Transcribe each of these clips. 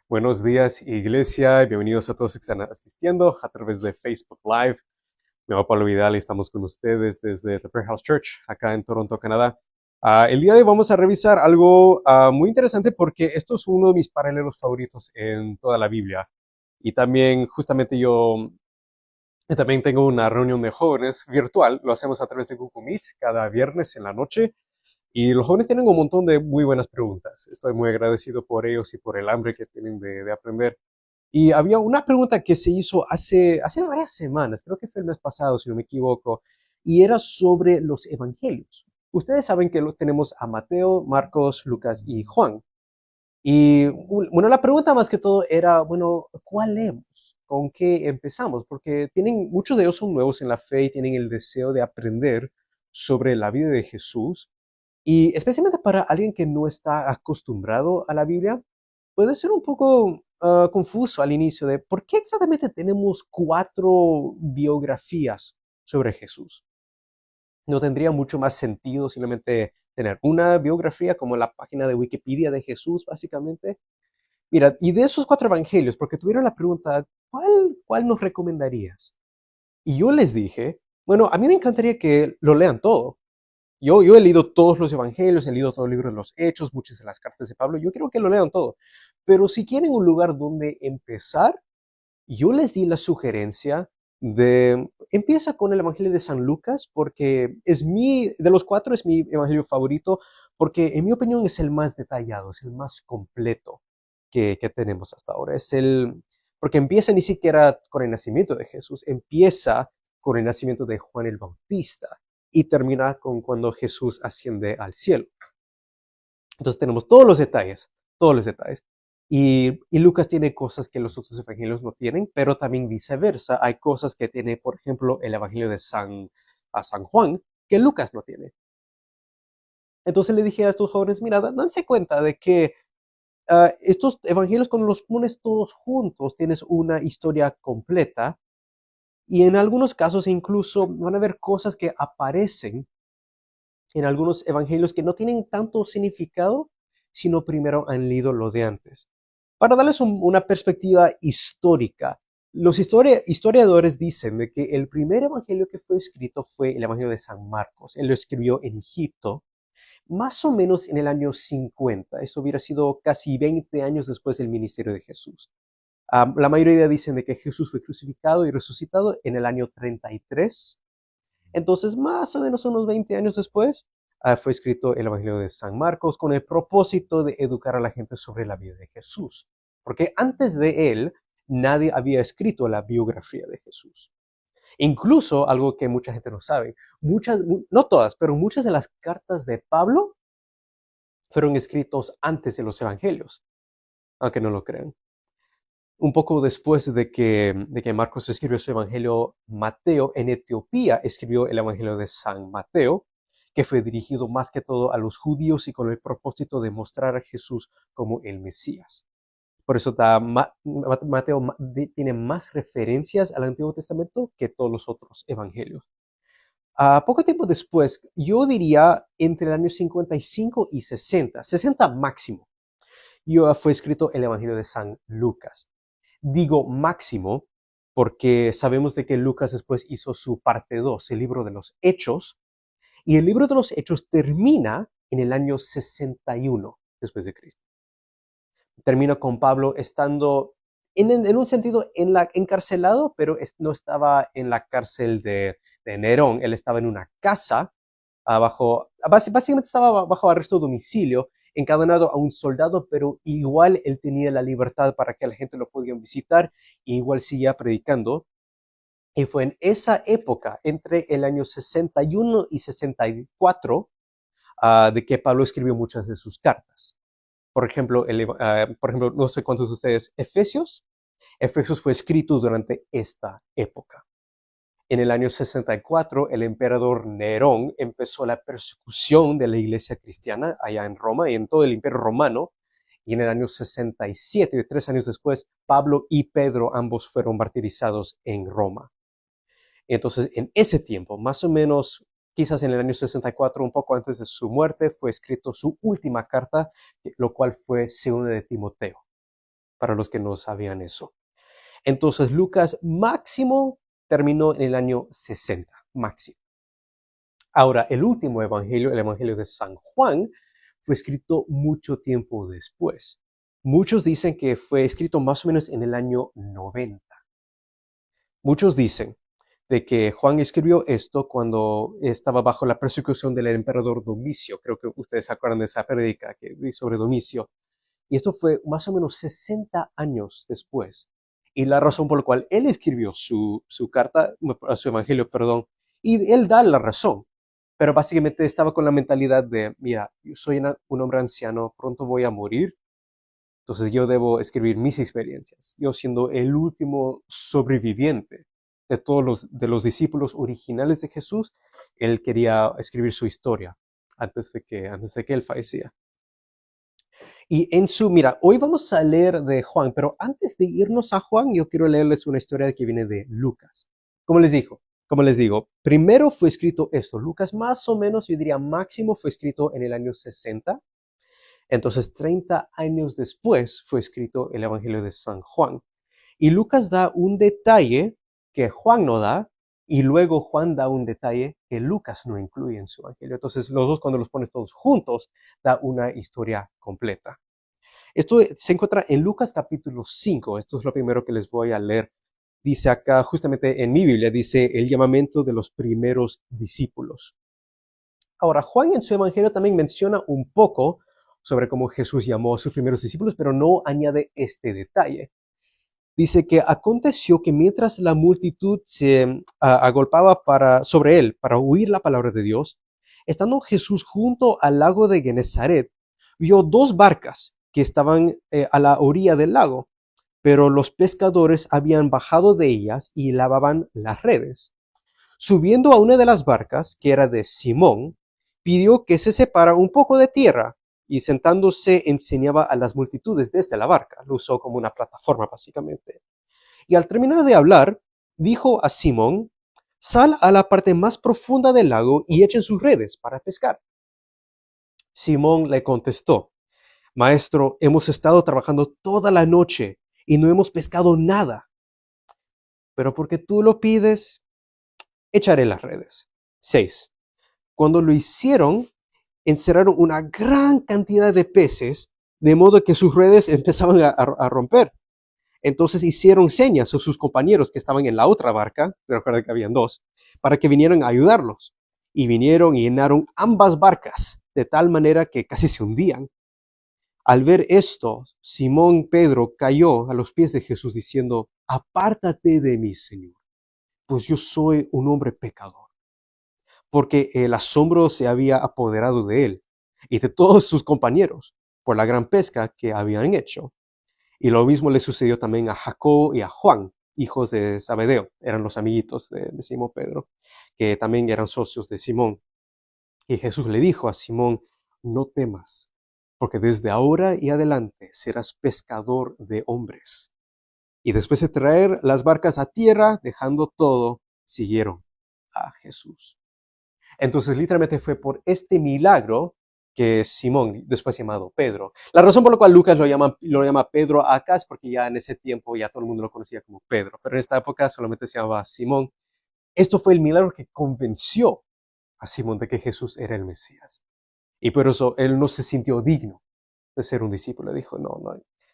Buenos días, iglesia, y bienvenidos a todos los que están asistiendo a través de Facebook Live. Me llamo Pablo Vidal y estamos con ustedes desde The Prayer House Church, acá en Toronto, Canadá. El día de hoy vamos a revisar algo muy interesante porque esto es uno de mis paralelos favoritos en toda la Biblia. Y también, justamente yo también tengo una reunión de jóvenes virtual, lo hacemos a través de Google Meet cada viernes en la noche. Y los jóvenes tienen un montón de muy buenas preguntas. Estoy muy agradecido por ellos y por el hambre que tienen de aprender. Y había una pregunta que se hizo hace varias semanas, creo que fue el mes pasado, si no me equivoco, y era sobre los evangelios. Ustedes saben que tenemos a Mateo, Marcos, Lucas y Juan. Y bueno, la pregunta más que todo era, bueno, ¿cuál leemos? ¿Con qué empezamos? Porque muchos de ellos son nuevos en la fe y tienen el deseo de aprender sobre la vida de Jesús. Y especialmente para alguien que no está acostumbrado a la Biblia, puede ser un poco confuso al inicio de por qué exactamente tenemos cuatro biografías sobre Jesús. No tendría mucho más sentido simplemente tener una biografía como la página de Wikipedia de Jesús, básicamente. Mira, y de esos cuatro evangelios, porque tuvieron la pregunta, ¿cuál nos recomendarías? Y yo les dije, bueno, a mí me encantaría que lo lean todo. Yo he leído todos los evangelios, he leído todo el libro de los Hechos, muchas de las cartas de Pablo. Yo quiero que lo lean todo. Pero si quieren un lugar donde empezar, yo les di la sugerencia de empieza con el Evangelio de San Lucas, porque de los cuatro es mi evangelio favorito, porque en mi opinión es el más detallado, es el más completo que tenemos hasta ahora. Porque empieza ni siquiera con el nacimiento de Jesús, empieza con el nacimiento de Juan el Bautista y termina con cuando Jesús asciende al cielo. Entonces tenemos todos los detalles, todos los detalles. Y Lucas tiene cosas que los otros evangelios no tienen, pero también viceversa. Hay cosas que tiene, por ejemplo, el evangelio de San Juan, que Lucas no tiene. Entonces le dije a estos jóvenes, mira, danse cuenta de que estos evangelios, cuando los pones todos juntos, tienes una historia completa. Y en algunos casos incluso van a ver cosas que aparecen en algunos evangelios que no tienen tanto significado, sino primero han leído lo de antes. Para darles una perspectiva histórica, los historiadores dicen de que el primer evangelio que fue escrito fue el evangelio de San Marcos. Él lo escribió en Egipto, más o menos en el año 50. Eso hubiera sido casi 20 años después del ministerio de Jesús. La mayoría dicen de que Jesús fue crucificado y resucitado en el año 33. Entonces, más o menos unos 20 años después, fue escrito el Evangelio de San Marcos con el propósito de educar a la gente sobre la vida de Jesús. Porque antes de él, nadie había escrito la biografía de Jesús. Incluso, algo que mucha gente no sabe, no todas, pero muchas de las cartas de Pablo fueron escritos antes de los evangelios, aunque no lo crean. Un poco después de que Marcos escribió su evangelio, Mateo en Etiopía escribió el evangelio de San Mateo, que fue dirigido más que todo a los judíos y con el propósito de mostrar a Jesús como el Mesías. Por eso Mateo tiene más referencias al Antiguo Testamento que todos los otros evangelios. Poco tiempo después, yo diría entre el año 55 y 60, 60 máximo, fue escrito el evangelio de San Lucas. Digo máximo porque sabemos de que Lucas después hizo su parte 2, el libro de los Hechos, y el libro de los Hechos termina en el año 61 después de Cristo. Termina con Pablo estando en un sentido encarcelado, pero no estaba en la cárcel de Nerón, él estaba en una casa básicamente estaba bajo arresto domicilio, encadenado a un soldado, pero igual él tenía la libertad para que la gente lo pudiera visitar e igual seguía predicando. Y fue en esa época, entre el año 61 y 64, de que Pablo escribió muchas de sus cartas. Por ejemplo, no sé cuántos de ustedes, Efesios fue escrito durante esta época. En el año 64, el emperador Nerón empezó la persecución de la iglesia cristiana allá en Roma y en todo el imperio romano. Y en el año 67, 3 años después, Pablo y Pedro ambos fueron martirizados en Roma. Entonces, en ese tiempo, más o menos, quizás en el año 64, un poco antes de su muerte, fue escrito su última carta, lo cual fue Segunda de Timoteo, para los que no sabían eso. Entonces Lucas máximo terminó en el año 60, máximo. Ahora, el último evangelio, el evangelio de San Juan, fue escrito mucho tiempo después. Muchos dicen que fue escrito más o menos en el año 90. Muchos dicen de que Juan escribió esto cuando estaba bajo la persecución del emperador Domicio. Creo que ustedes se acuerdan de esa prédica que di sobre Domicio. Y esto fue más o menos 60 años después. Y la razón por la cual él escribió su carta, su evangelio, perdón, y él da la razón. Pero básicamente estaba con la mentalidad de, mira, yo soy un hombre anciano, pronto voy a morir, entonces yo debo escribir mis experiencias. Yo siendo el último sobreviviente de todos los discípulos originales de Jesús, él quería escribir su historia antes de que él fallecía. Y mira, hoy vamos a leer de Juan, pero antes de irnos a Juan, yo quiero leerles una historia que viene de Lucas. Como les digo, primero fue escrito esto. Lucas más o menos, yo diría máximo, fue escrito en el año 60. Entonces, 30 años después fue escrito el Evangelio de San Juan. Y Lucas da un detalle que Juan no da, y luego Juan da un detalle que Lucas no incluye en su Evangelio. Entonces, los dos, cuando los pones todos juntos, da una historia completa. Esto se encuentra en Lucas capítulo 5. Esto es lo primero que les voy a leer. Dice acá, justamente en mi Biblia, dice el llamamiento de los primeros discípulos. Ahora, Juan en su Evangelio también menciona un poco sobre cómo Jesús llamó a sus primeros discípulos, pero no añade este detalle. Dice que aconteció que mientras la multitud se agolpaba sobre él para oír la palabra de Dios, estando Jesús junto al lago de Genezaret, vio dos barcas que estaban a la orilla del lago, pero los pescadores habían bajado de ellas y lavaban las redes. Subiendo a una de las barcas, que era de Simón, pidió que se separara un poco de tierra y sentándose enseñaba a las multitudes desde la barca. Lo usó como una plataforma básicamente. Y al terminar de hablar, dijo a Simón, sal a la parte más profunda del lago y echen sus redes para pescar. Simón le contestó, Maestro, hemos estado trabajando toda la noche y no hemos pescado nada. Pero porque tú lo pides, echaré las redes. 6. Cuando lo hicieron, encerraron una gran cantidad de peces, de modo que sus redes empezaban a romper. Entonces hicieron señas a sus compañeros que estaban en la otra barca, recuerda que habían dos, para que vinieran a ayudarlos. Y vinieron y llenaron ambas barcas, de tal manera que casi se hundían. Al ver esto, Simón Pedro cayó a los pies de Jesús diciendo, apártate de mí, Señor, pues yo soy un hombre pecador. Porque el asombro se había apoderado de él y de todos sus compañeros por la gran pesca que habían hecho. Y lo mismo le sucedió también a Jacobo y a Juan, hijos de Zebedeo, eran los amiguitos de Simón Pedro, que también eran socios de Simón. Y Jesús le dijo a Simón, no temas, porque desde ahora y adelante serás pescador de hombres. Y después de traer las barcas a tierra, dejando todo, siguieron a Jesús. Entonces, literalmente fue por este milagro que Simón, después llamado Pedro. La razón por la cual Lucas lo llama Pedro acá es porque ya en ese tiempo ya todo el mundo lo conocía como Pedro, pero en esta época solamente se llamaba Simón. Esto fue el milagro que convenció a Simón de que Jesús era el Mesías. Y por eso él no se sintió digno de ser un discípulo. Dijo, no,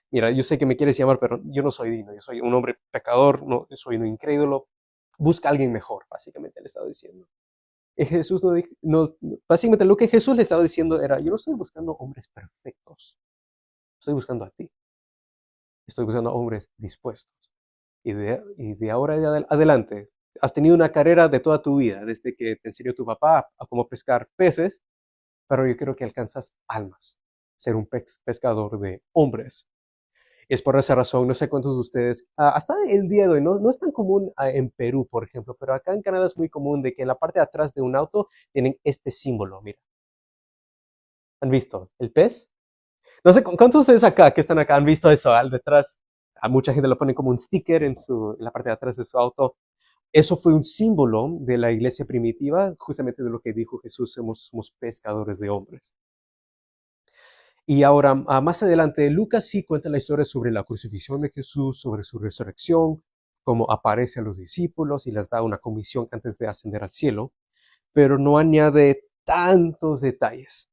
mira, yo sé que me quieres llamar, pero yo no soy digno. Yo soy un hombre pecador, no, soy un incrédulo. Busca a alguien mejor, básicamente le estaba diciendo. Y Jesús básicamente lo que Jesús le estaba diciendo era, yo no estoy buscando hombres perfectos, estoy buscando a ti. Estoy buscando hombres dispuestos. Y de ahora en adelante, has tenido una carrera de toda tu vida, desde que te enseñó tu papá a cómo pescar peces, pero yo quiero que alcanzas almas, ser un pescador de hombres. Es por esa razón, no sé cuántos de ustedes, hasta el día de hoy, no es tan común en Perú, por ejemplo, pero acá en Canadá es muy común de que en la parte de atrás de un auto tienen este símbolo, mira. ¿Han visto el pez? No sé, ¿cuántos de ustedes acá, que están acá, han visto eso al detrás? A mucha gente lo pone como un sticker en la parte de atrás de su auto. Eso fue un símbolo de la iglesia primitiva, justamente de lo que dijo Jesús, somos pescadores de hombres. Y ahora, más adelante, Lucas sí cuenta la historia sobre la crucifixión de Jesús, sobre su resurrección, cómo aparece a los discípulos y les da una comisión antes de ascender al cielo, pero no añade tantos detalles.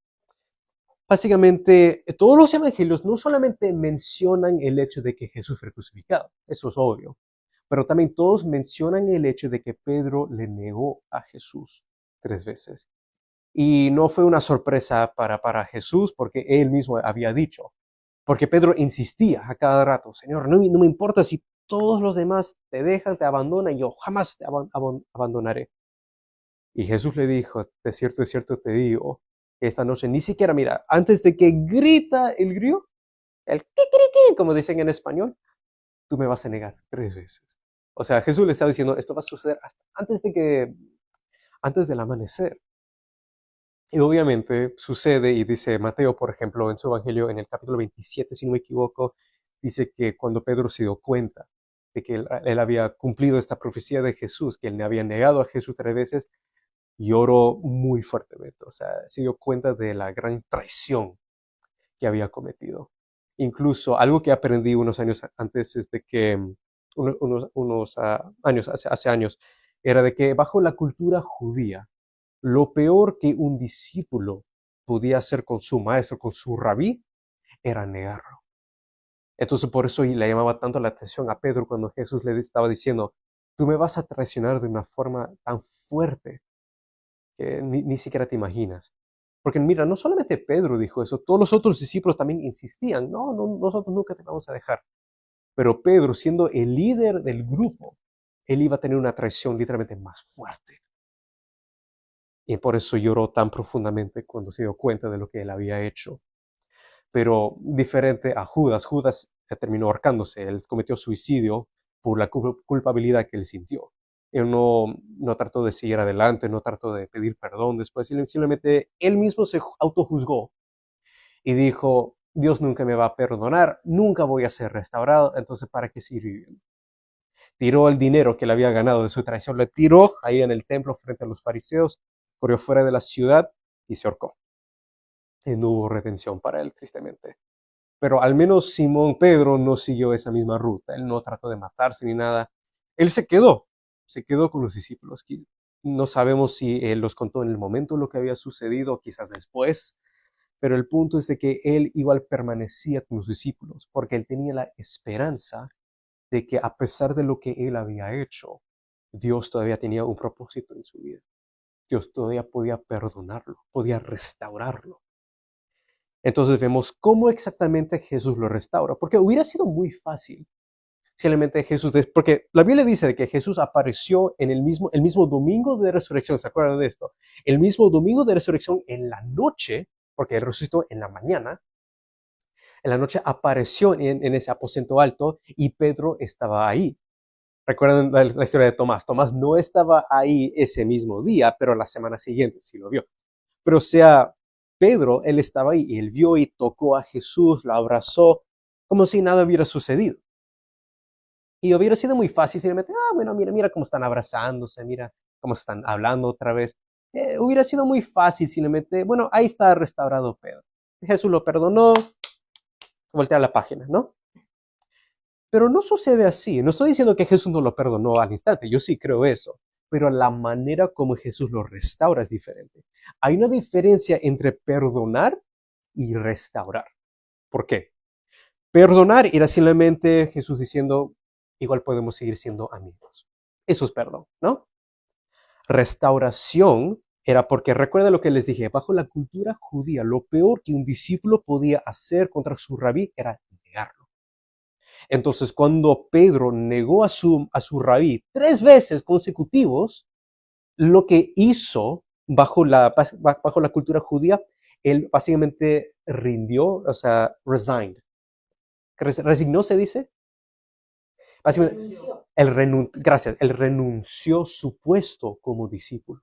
Básicamente, todos los evangelios no solamente mencionan el hecho de que Jesús fue crucificado, eso es obvio, pero también todos mencionan el hecho de que Pedro le negó a Jesús 3 veces. Y no fue una sorpresa para Jesús porque él mismo había dicho, porque Pedro insistía a cada rato, Señor, no me importa si todos los demás te dejan, te abandonan, yo jamás te abandonaré. Y Jesús le dijo, de cierto te digo, que esta noche ni siquiera, mira, antes de que grita el grillo, el kikiriki, como dicen en español, tú me vas a negar 3 veces. O sea, Jesús le estaba diciendo, esto va a suceder hasta antes del amanecer. Y obviamente sucede, y dice Mateo, por ejemplo, en su evangelio, en el capítulo 27, si no me equivoco, dice que cuando Pedro se dio cuenta de que él había cumplido esta profecía de Jesús, que él le había negado a Jesús 3 veces, lloró muy fuertemente. O sea, se dio cuenta de la gran traición que había cometido. Incluso algo que aprendí unos años antes es de que, años, hace años, era de que bajo la cultura judía, lo peor que un discípulo podía hacer con su maestro, con su rabí, era negarlo. Entonces por eso le llamaba tanto la atención a Pedro cuando Jesús le estaba diciendo, tú me vas a traicionar de una forma tan fuerte que ni siquiera te imaginas. Porque mira, no solamente Pedro dijo eso, todos los otros discípulos también insistían, no, nosotros nunca te vamos a dejar. Pero Pedro, siendo el líder del grupo, él iba a tener una traición literalmente más fuerte. Y por eso lloró tan profundamente cuando se dio cuenta de lo que él había hecho. Pero diferente a Judas, Judas terminó ahorcándose, él cometió suicidio por la culpabilidad que él sintió. Él no trató de seguir adelante, no trató de pedir perdón después, simplemente él mismo se autojuzgó y dijo, Dios nunca me va a perdonar, nunca voy a ser restaurado, entonces ¿para qué seguir viviendo? Tiró el dinero que le había ganado de su traición, le tiró ahí en el templo frente a los fariseos, corrió fuera de la ciudad y se ahorcó. Y no hubo redención para él, tristemente. Pero al menos Simón Pedro no siguió esa misma ruta, él no trató de matarse ni nada, él se quedó con los discípulos. No sabemos si él los contó en el momento lo que había sucedido, quizás después, pero el punto es de que él igual permanecía con los discípulos, porque él tenía la esperanza de que a pesar de lo que él había hecho, Dios todavía tenía un propósito en su vida. Dios todavía podía perdonarlo, podía restaurarlo. Entonces vemos cómo exactamente Jesús lo restaura, porque hubiera sido muy fácil simplemente Jesús, porque la Biblia dice que Jesús apareció en el mismo domingo de resurrección, ¿se acuerdan de esto? El mismo domingo de resurrección en la noche, porque él resucitó en la mañana, en la noche apareció en ese aposento alto y Pedro estaba ahí. ¿Recuerdan la historia de Tomás? Tomás no estaba ahí ese mismo día, pero la semana siguiente sí lo vio. Pero o sea, Pedro, él estaba ahí y él vio y tocó a Jesús, lo abrazó, como si nada hubiera sucedido. Y hubiera sido muy fácil simplemente, bueno, mira cómo están abrazándose, mira cómo están hablando otra vez. Hubiera sido muy fácil simplemente, bueno, ahí está restaurado Pedro. Jesús lo perdonó, voltea la página, ¿no? Pero no sucede así. No estoy diciendo que Jesús no lo perdonó al instante, yo sí creo eso. Pero la manera como Jesús lo restaura es diferente. Hay una diferencia entre perdonar y restaurar. ¿Por qué? Perdonar era simplemente Jesús diciendo, igual podemos seguir siendo amigos. Eso es perdón, ¿no? Restauración era porque recuerda lo que les dije, bajo la cultura judía, lo peor que un discípulo podía hacer contra su rabí era negarlo. Entonces, cuando Pedro negó a su rabí 3 veces consecutivos, lo que hizo bajo la cultura judía, él básicamente rindió, o sea, resigned. ¿Resignó se dice? Básicamente, gracias, él renunció su puesto como discípulo.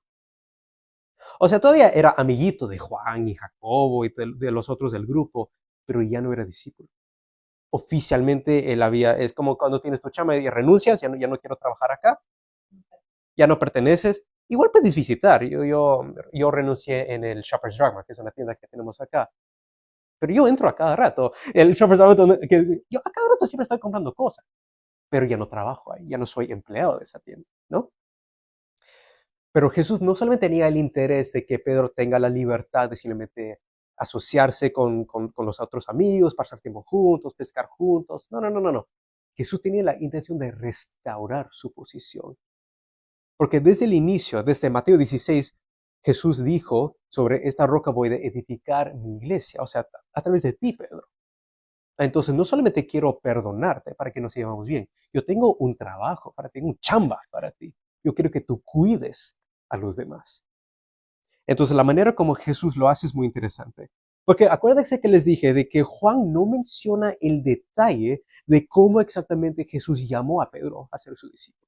O sea, todavía era amiguito de Juan y Jacobo y de los otros del grupo, pero ya no era discípulo. Oficialmente es como cuando tienes tu chamba y renuncias, ya no quiero trabajar acá, ya no perteneces. Igual puedes visitar. Yo renuncié en el Shoppers Drug Mart, que es una tienda que tenemos acá. pero yo entro a cada rato. El shopper's donde que yo a cada rato siempre estoy comprando cosas, pero ya no trabajo ahí, ya no soy empleado de esa tienda, ¿no? Pero Jesús no solamente tenía el interés de que Pedro tenga la libertad de simplemente asociarse con los otros amigos, pasar tiempo juntos, pescar juntos. No, no, no, no, no. Jesús tenía la intención de restaurar su posición. Porque desde el inicio, desde Mateo 16, Jesús dijo, sobre esta roca voy a edificar mi iglesia, o sea, a través de ti, Pedro. Entonces, no solamente quiero perdonarte para que nos llevamos bien, yo tengo un trabajo para ti, un chamba para ti. Yo quiero que tú cuides a los demás. Entonces, la manera como Jesús lo hace es muy interesante. Porque acuérdense que les dije de que Juan no menciona el detalle de cómo exactamente Jesús llamó a Pedro a ser su discípulo.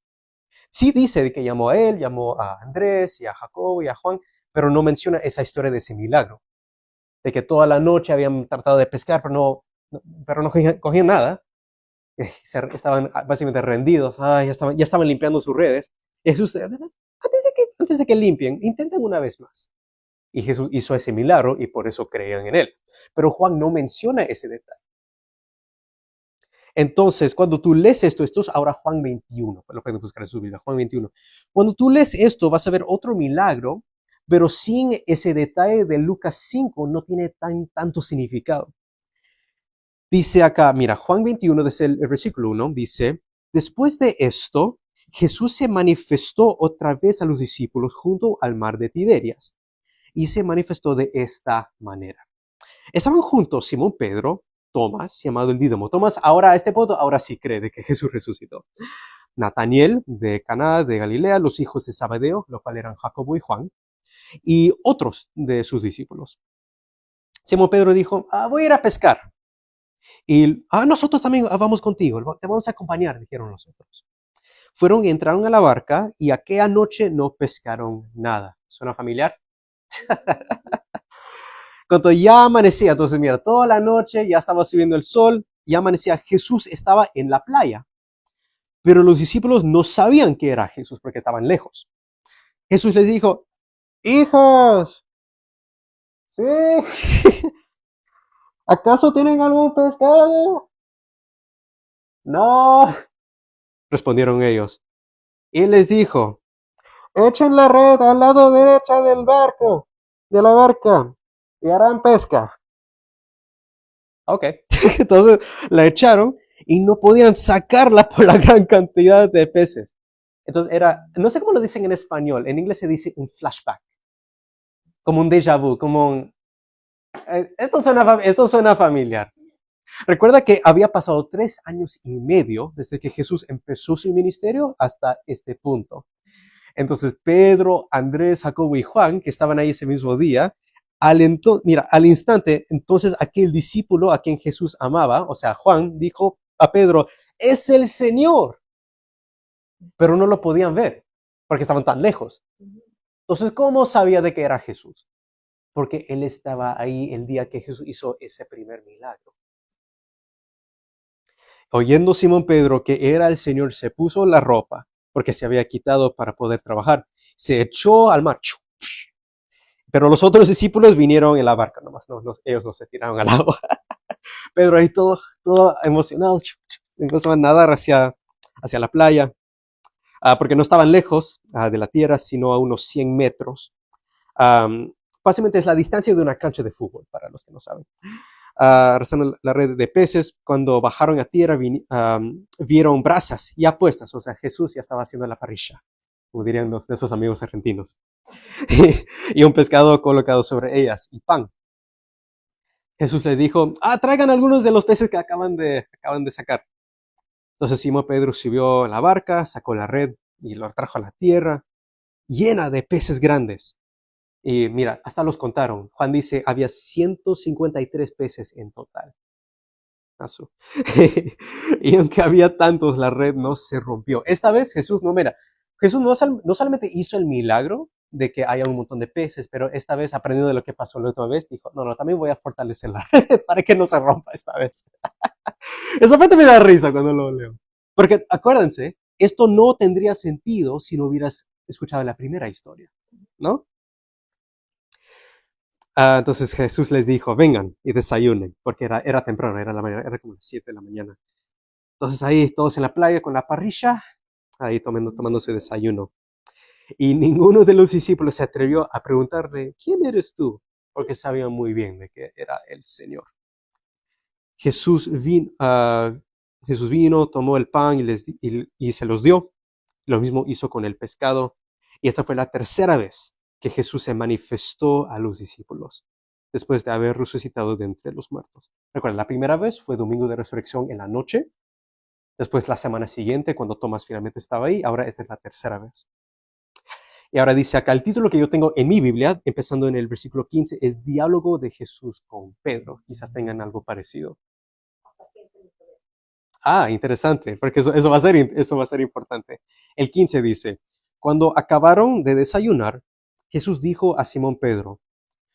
Sí dice de que llamó a él, llamó a Andrés y a Jacobo y a Juan, pero no menciona esa historia de ese milagro. De que toda la noche habían tratado de pescar, pero no cogían nada. Estaban básicamente rendidos, ya estaban limpiando sus redes. Y Jesús, antes de que limpien, intenten una vez más. Y Jesús hizo ese milagro y por eso creían en él. Pero Juan no menciona ese detalle. Entonces, cuando tú lees esto es ahora Juan 21, lo pueden buscar en su Biblia, Juan 21. Cuando tú lees esto, vas a ver otro milagro, pero sin ese detalle de Lucas 5, no tiene tanto significado. Dice acá, mira, Juan 21, desde el versículo 1, dice, después de esto, Jesús se manifestó otra vez a los discípulos junto al mar de Tiberias y se manifestó de esta manera. Estaban juntos Simón Pedro, Tomás, llamado el Dídimo. Tomás, ahora a este punto, ahora sí cree de que Jesús resucitó. Nataniel, de Caná de Galilea, los hijos de Zabedeo, los cuales eran Jacobo y Juan, y otros de sus discípulos. Simón Pedro dijo, voy a ir a pescar. Y nosotros también vamos contigo, te vamos a acompañar, dijeron los otros. Fueron y entraron a la barca y aquella noche no pescaron nada. ¿Suena familiar? Cuando ya amanecía, entonces mira, toda la noche ya estaba subiendo el sol, ya amanecía, Jesús estaba en la playa. Pero los discípulos no sabían que era Jesús porque estaban lejos. Jesús les dijo, hijos, ¿sí? ¿Acaso tienen algún pescado? No, respondieron ellos. Y les dijo, echen la red al lado derecho del barco, de la barca, y harán pesca. Ok, entonces la echaron y no podían sacarla por la gran cantidad de peces. Entonces no sé cómo lo dicen en español, en inglés se dice un flashback, como un déjà vu, como un... esto suena familiar. Recuerda que había pasado 3 años y medio desde que Jesús empezó su ministerio hasta este punto. Entonces Pedro, Andrés, Jacobo y Juan, que estaban ahí ese mismo día, al instante, entonces aquel discípulo a quien Jesús amaba, o sea, Juan, dijo a Pedro, es el Señor. Pero no lo podían ver, porque estaban tan lejos. Entonces, ¿cómo sabía de que era Jesús? Porque él estaba ahí el día que Jesús hizo ese primer milagro. Oyendo Simón Pedro que era el Señor, se puso la ropa, porque se había quitado para poder trabajar. Se echó al mar. Pero los otros discípulos vinieron en la barca, nomás ellos no se tiraron al agua. Pedro ahí todo emocionado, empezó a nadar hacia la playa, porque no estaban lejos de la tierra, sino a unos 100 metros. Básicamente es la distancia de una cancha de fútbol, para los que no saben. Arrastrando la red de peces, cuando bajaron a tierra vieron brasas ya puestas, o sea, Jesús ya estaba haciendo la parrilla, como dirían de esos amigos argentinos, y un pescado colocado sobre ellas, y pan. Jesús les dijo, traigan algunos de los peces que acaban de sacar. Entonces Simón Pedro subió a la barca, sacó la red y lo trajo a la tierra, llena de peces grandes. Y mira, hasta los contaron. Juan dice, había 153 peces en total. Y aunque había tantos, la red no se rompió. Esta vez Jesús no solamente hizo el milagro de que haya un montón de peces, pero esta vez, aprendiendo de lo que pasó la última vez, dijo, no, también voy a fortalecer la red para que no se rompa esta vez. Esa parte me da risa cuando lo leo. Porque acuérdense, esto no tendría sentido si no hubieras escuchado la primera historia, ¿no? Entonces Jesús les dijo, vengan y desayunen, porque era temprano, era la mañana, era como las 7 de la mañana. Entonces ahí todos en la playa con la parrilla, ahí tomando su desayuno. Y ninguno de los discípulos se atrevió a preguntarle, ¿quién eres tú? Porque sabían muy bien de que era el Señor. Jesús vino, tomó el pan y se los dio. Lo mismo hizo con el pescado. Y esta fue la tercera vez que Jesús se manifestó a los discípulos, después de haber resucitado de entre los muertos. Recuerda, la primera vez fue domingo de resurrección en la noche. Después la semana siguiente, cuando Tomás finalmente estaba ahí. Ahora esta es la tercera vez. Y ahora dice acá, el título que yo tengo en mi Biblia, empezando en el versículo 15, es Diálogo de Jesús con Pedro. Quizás tengan algo parecido. Interesante, porque eso va a ser importante. El 15 dice, cuando acabaron de desayunar, Jesús dijo a Simón Pedro,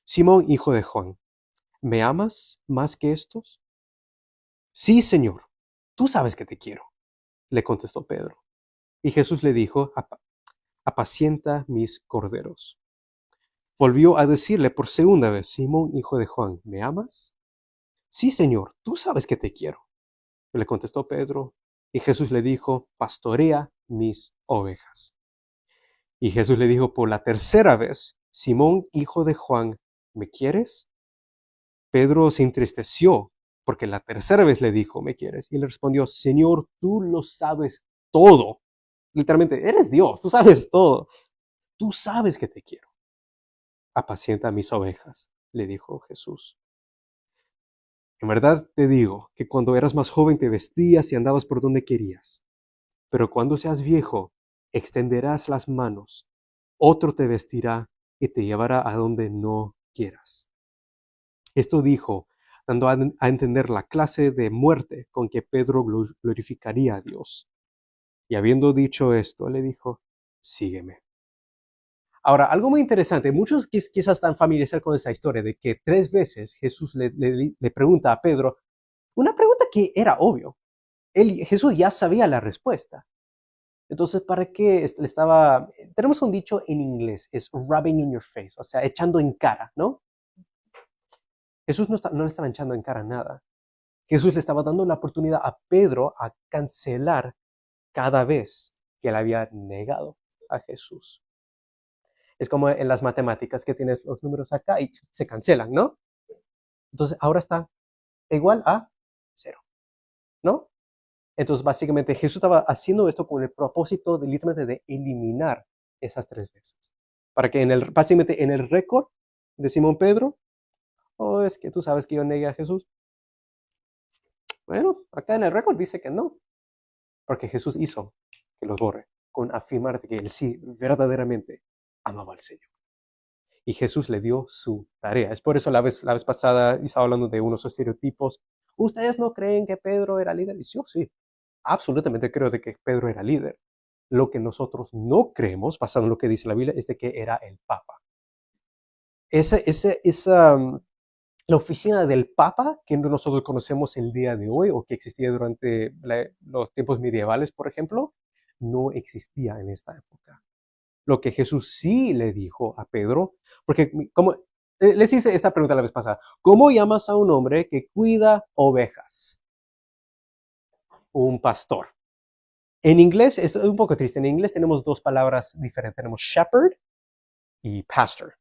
Simón, hijo de Juan, ¿me amas más que estos? Sí, Señor, tú sabes que te quiero, le contestó Pedro. Y Jesús le dijo, apacienta mis corderos. Volvió a decirle por segunda vez, Simón, hijo de Juan, ¿me amas? Sí, Señor, tú sabes que te quiero, le contestó Pedro. Y Jesús le dijo, pastorea mis ovejas. Y Jesús le dijo por la tercera vez, Simón, hijo de Juan, ¿me quieres? Pedro se entristeció porque la tercera vez le dijo, ¿me quieres? Y le respondió, Señor, tú lo sabes todo. Literalmente, eres Dios, tú sabes todo. Tú sabes que te quiero. Apacienta mis ovejas, le dijo Jesús. En verdad te digo que cuando eras más joven te vestías y andabas por donde querías. Pero cuando seas viejo, extenderás las manos, otro te vestirá y te llevará a donde no quieras. Esto dijo, dando a entender la clase de muerte con que Pedro glorificaría a Dios. Y habiendo dicho esto, le dijo, sígueme. Ahora, algo muy interesante, muchos quizás están familiarizados con esa historia de que 3 veces Jesús le pregunta a Pedro una pregunta que era obvio. Jesús ya sabía la respuesta. Entonces, ¿para qué le estaba? Tenemos un dicho en inglés, es rubbing in your face, o sea, echando en cara, ¿no? Jesús no le estaba echando en cara nada. Jesús le estaba dando la oportunidad a Pedro a cancelar cada vez que él había negado a Jesús. Es como en las matemáticas que tienes los números acá y se cancelan, ¿no? Entonces, ahora está igual a 0, ¿no? Entonces, básicamente, Jesús estaba haciendo esto con el propósito de literalmente de eliminar esas 3 veces. Para que básicamente en el récord de Simón Pedro, es que tú sabes que yo negué a Jesús. Bueno, acá en el récord dice que no, porque Jesús hizo que los borre, con afirmar que él sí verdaderamente amaba al Señor. Y Jesús le dio su tarea. Es por eso la vez pasada estaba hablando de unos estereotipos. ¿Ustedes no creen que Pedro era líder? Y yo sí, absolutamente creo de que Pedro era líder. Lo que nosotros no creemos, basado en lo que dice la Biblia, es de que era el Papa. La oficina del Papa, que nosotros conocemos el día de hoy, o que existía durante los tiempos medievales, por ejemplo, no existía en esta época. Lo que Jesús sí le dijo a Pedro, porque como les hice esta pregunta la vez pasada, ¿cómo llamas a un hombre que cuida ovejas? Un pastor. En inglés es un poco triste. En inglés tenemos 2 palabras diferentes. Tenemos shepherd y pastor.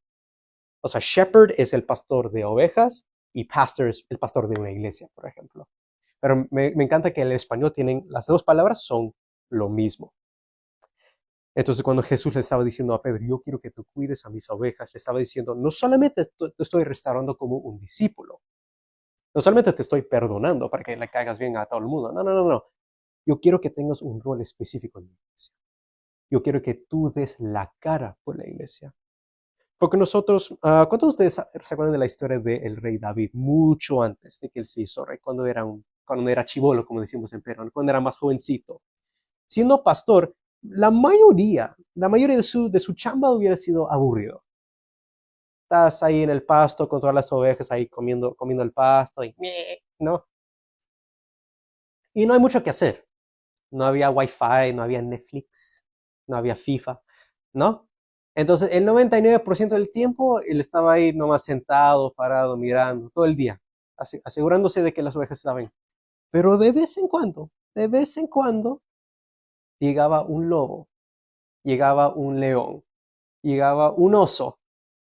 O sea, shepherd es el pastor de ovejas y pastor es el pastor de una iglesia, por ejemplo. Pero me encanta que en el español las 2 palabras son lo mismo. Entonces, cuando Jesús le estaba diciendo a Pedro, yo quiero que tú cuides a mis ovejas, le estaba diciendo, no solamente te estoy restaurando como un discípulo, no solamente te estoy perdonando para que le caigas bien a todo el mundo, no. Yo quiero que tengas un rol específico en mi iglesia. Yo quiero que tú des la cara por la iglesia. Porque nosotros, ¿cuántos de ustedes se acuerdan de la historia del rey David? Mucho antes de que él se hizo rey, cuando era chibolo, como decimos en Perú, cuando era más jovencito. Siendo pastor, la mayoría de su chamba hubiera sido aburrido. Estás ahí en el pasto con todas las ovejas ahí comiendo el pasto y ¿no? Y no hay mucho que hacer. No había Wi-Fi, no había Netflix, no había FIFA, ¿no? Entonces, el 99% del tiempo, él estaba ahí nomás sentado, parado, mirando, todo el día, asegurándose de que las ovejas estaban bien. Pero de vez en cuando, llegaba un lobo, llegaba un león, llegaba un oso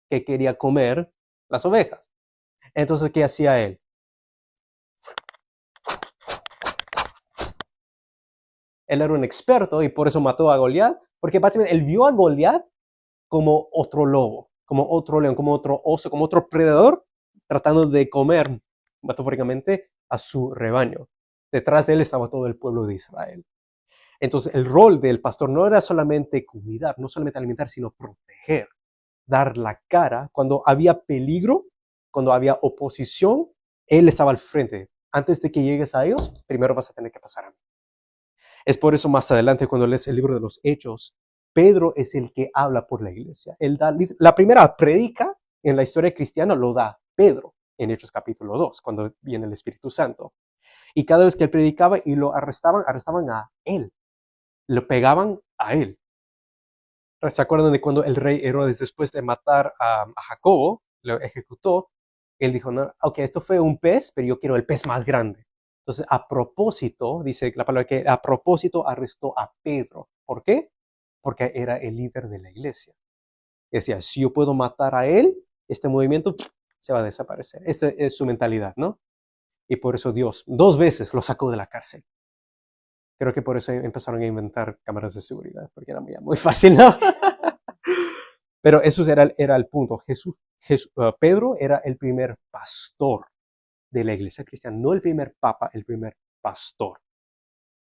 que quería comer las ovejas. Entonces, ¿qué hacía él? Él era un experto y por eso mató a Goliat, porque básicamente él vio a Goliat como otro lobo, como otro león, como otro oso, como otro predador, tratando de comer, metafóricamente, a su rebaño. Detrás de él estaba todo el pueblo de Israel. Entonces, el rol del pastor no era solamente cuidar, no solamente alimentar, sino proteger, dar la cara. Cuando había peligro, cuando había oposición, él estaba al frente. Antes de que llegues a ellos, primero vas a tener que pasar a mí. Es por eso más adelante, cuando lees el libro de los Hechos, Pedro es el que habla por la iglesia. Él da, la primera predica en la historia cristiana lo da Pedro en Hechos capítulo 2, cuando viene el Espíritu Santo. Y cada vez que él predicaba y lo arrestaban, arrestaban a él. Lo pegaban a él. ¿Se acuerdan de cuando el rey Herodes, después de matar a Jacobo, lo ejecutó? Él dijo, no, ok, esto fue un pez, pero yo quiero el pez más grande. Entonces, a propósito, dice la palabra que a propósito arrestó a Pedro. ¿Por qué? Porque era el líder de la iglesia. Decía, si yo puedo matar a él, este movimiento se va a desaparecer. Esta es su mentalidad, ¿no? Y por eso Dios 2 veces lo sacó de la cárcel. Creo que por eso empezaron a inventar cámaras de seguridad, porque era muy fácil, ¿no? Pero eso era el punto. Pedro era el primer pastor de la iglesia cristiana, no el primer papa, el primer pastor.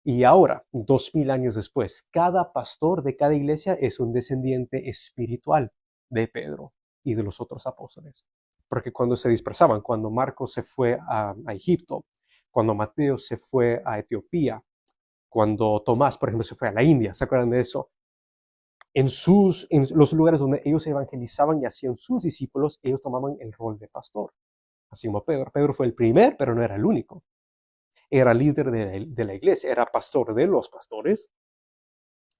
Y ahora, 2000 años después, cada pastor de cada iglesia es un descendiente espiritual de Pedro y de los otros apóstoles. Porque cuando se dispersaban, cuando Marcos se fue a Egipto, cuando Mateo se fue a Etiopía, cuando Tomás, por ejemplo, se fue a la India, ¿se acuerdan de eso? En los lugares donde ellos evangelizaban y hacían sus discípulos, ellos tomaban el rol de pastor. Así como Pedro. Pedro fue el primer, pero no era el único. Era líder de la iglesia, era pastor de los pastores,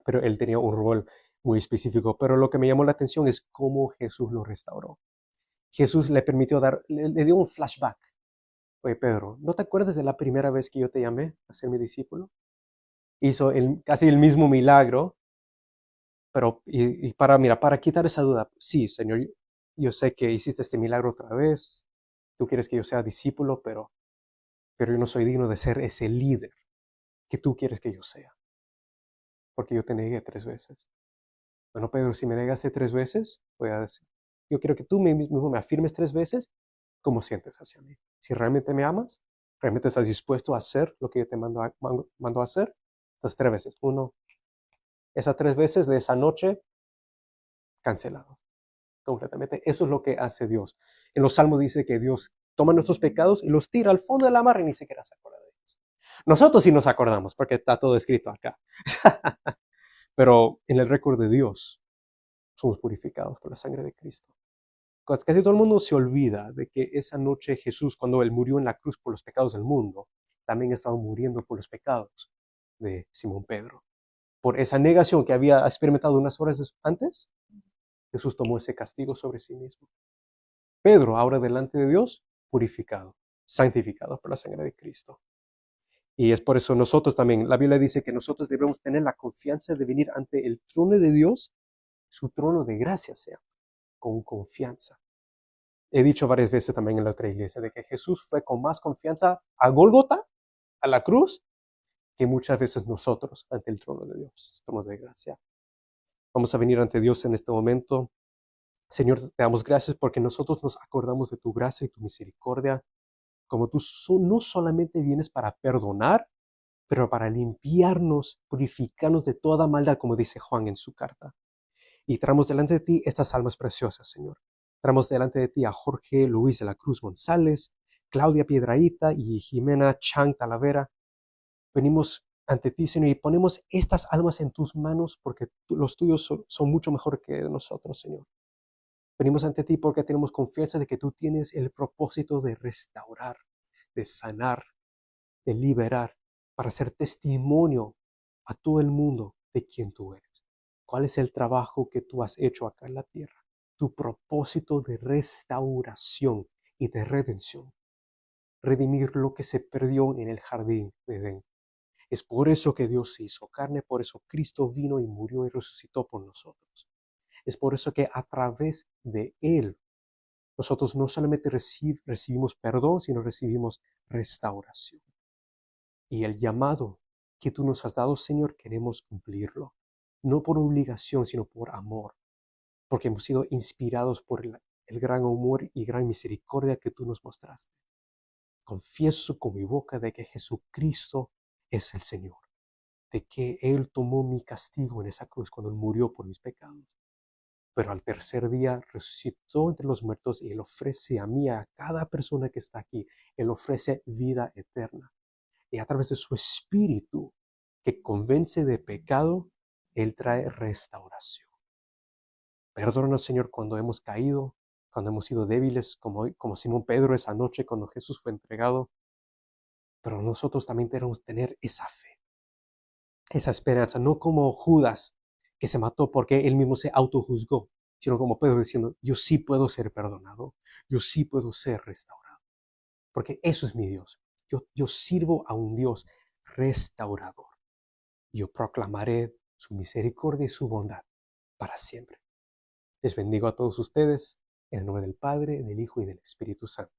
pero él tenía un rol muy específico. Pero lo que me llamó la atención es cómo Jesús lo restauró. Jesús le permitió le dio un flashback. Oye, Pedro, ¿no te acuerdas de la primera vez que yo te llamé a ser mi discípulo? Hizo casi el mismo milagro, pero mira, para quitar esa duda, sí, Señor, yo sé que hiciste este milagro otra vez, tú quieres que yo sea discípulo, pero yo no soy digno de ser ese líder que tú quieres que yo sea, porque yo te negué 3 veces. Bueno, Pedro, si me negaste 3 veces, voy a decir, yo quiero que tú mismo me afirmes 3 veces cómo sientes hacia mí. Si realmente me amas, realmente estás dispuesto a hacer lo que yo te mando a hacer, entonces 3 veces. Uno, esas 3 veces de esa noche, cancelado completamente. Eso es lo que hace Dios. En los Salmos dice que Dios toma nuestros pecados y los tira al fondo de la mar y ni siquiera se acuerda de ellos. Nosotros sí nos acordamos porque está todo escrito acá. Pero en el récord de Dios somos purificados por la sangre de Cristo. Casi todo el mundo se olvida de que esa noche Jesús, cuando Él murió en la cruz por los pecados del mundo, también estaba muriendo por los pecados de Simón Pedro. Por esa negación que había experimentado unas horas antes, Jesús tomó ese castigo sobre sí mismo. Pedro, ahora delante de Dios, purificado, santificado por la sangre de Cristo. Y es por eso nosotros también, la Biblia dice que nosotros debemos tener la confianza de venir ante el trono de Dios, su trono de gracia sea, con confianza. He dicho varias veces también en la otra iglesia de que Jesús fue con más confianza a Gólgota, a la cruz, que muchas veces nosotros ante el trono de Dios, trono de gracia. Vamos a venir ante Dios en este momento. Señor, te damos gracias porque nosotros nos acordamos de tu gracia y tu misericordia, como tú no solamente vienes para perdonar, pero para limpiarnos, purificarnos de toda maldad, como dice Juan en su carta. Y traemos delante de ti estas almas preciosas, Señor. Traemos delante de ti a Jorge Luis de la Cruz González, Claudia Piedraíta y Jimena Chang Talavera. Venimos ante ti, Señor, y ponemos estas almas en tus manos porque los tuyos son mucho mejor que nosotros, Señor. Venimos ante ti porque tenemos confianza de que tú tienes el propósito de restaurar, de sanar, de liberar, para ser testimonio a todo el mundo de quién tú eres. ¿Cuál es el trabajo que tú has hecho acá en la tierra? Tu propósito de restauración y de redención. Redimir lo que se perdió en el jardín de Edén. Es por eso que Dios se hizo carne, por eso Cristo vino y murió y resucitó por nosotros. Es por eso que a través de Él, nosotros no solamente recibimos perdón, sino recibimos restauración. Y el llamado que tú nos has dado, Señor, queremos cumplirlo. No por obligación, sino por amor. Porque hemos sido inspirados por el gran amor y gran misericordia que tú nos mostraste. Confieso con mi boca de que Jesucristo es el Señor, de que Él tomó mi castigo en esa cruz cuando Él murió por mis pecados. Pero al tercer día resucitó entre los muertos y Él ofrece a mí, a cada persona que está aquí, Él ofrece vida eterna. Y a través de su Espíritu, que convence de pecado, Él trae restauración. Perdónanos, Señor, cuando hemos caído, cuando hemos sido débiles, como Simón Pedro esa noche cuando Jesús fue entregado. Pero nosotros también tenemos que tener esa fe, esa esperanza, no como Judas, que se mató porque él mismo se autojuzgó, sino como Pedro diciendo, yo sí puedo ser perdonado, yo sí puedo ser restaurado, porque eso es mi Dios. Yo sirvo a un Dios restaurador. Yo proclamaré su misericordia y su bondad para siempre. Les bendigo a todos ustedes en el nombre del Padre, del Hijo y del Espíritu Santo.